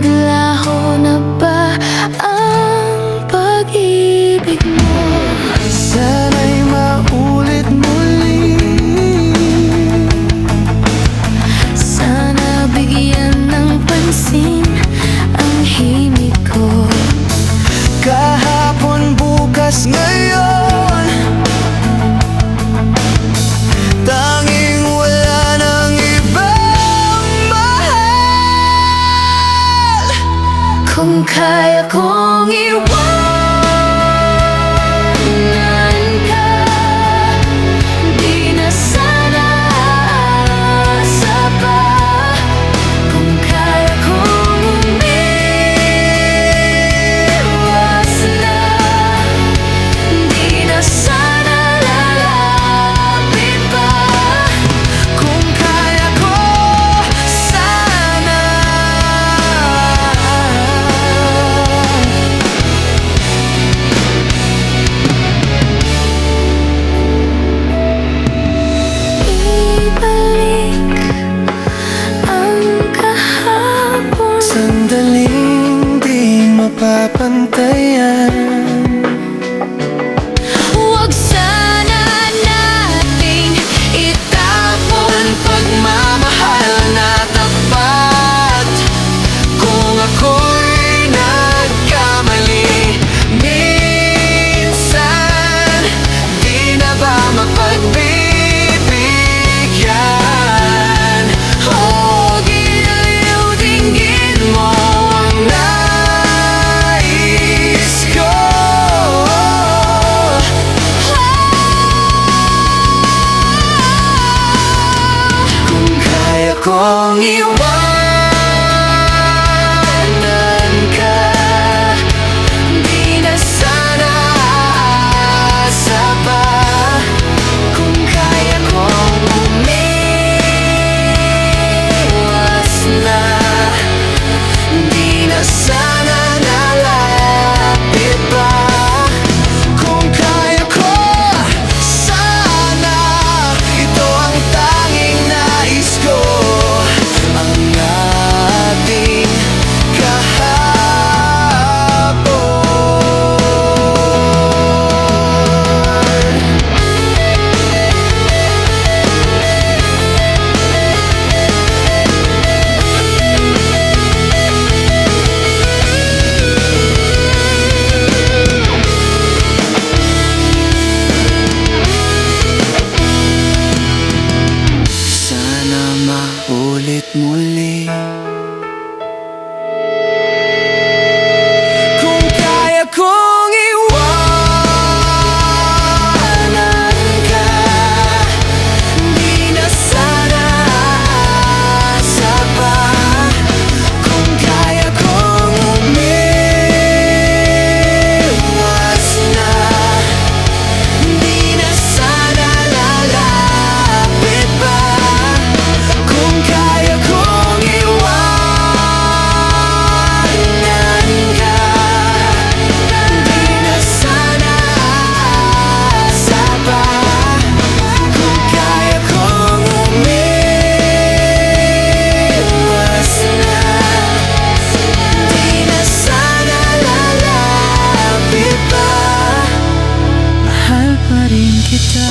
Naglaho na ba ang pag-ibig mo? Sana'y maulit muli. Sana bigyan ng pansin ang himig ko. Kahapon, bukas, ngayon, tanging wala nang ibang mahal. Kung kaya kong iwanan ka, di na sana aasa pa. Kung kaya kong umiwas na, di na sana lalapit pa. Kung kaya ko sana, Ibalik ang kahapon. sandaling di mapapantayan. Huwag sana nating itapon Pagmamahal na tapat. Kung ako'y nagkamali minsan, di na ba mapagbibigyan? O ginaliw dinggin mo ang nais ko. Kung kaya kong iwanan ka, di na sana aasa pa. Kung kaya kong umiwas na, di na sana lalapit pa. Kung kaya ko sana, ito ang tanging nais ko. Ang ating kahapon. Sana maulit muli. Kung kaya kong iwanan ka, di na sana aasa pa. Kung kaya kong umiwas na, di na sana lalapit pa. Kung kaya kong iwanan ka, di na sana aasa pa. Kung kaya kong umiwas na, di na sana lalapit pa. Mahal pa rin kita.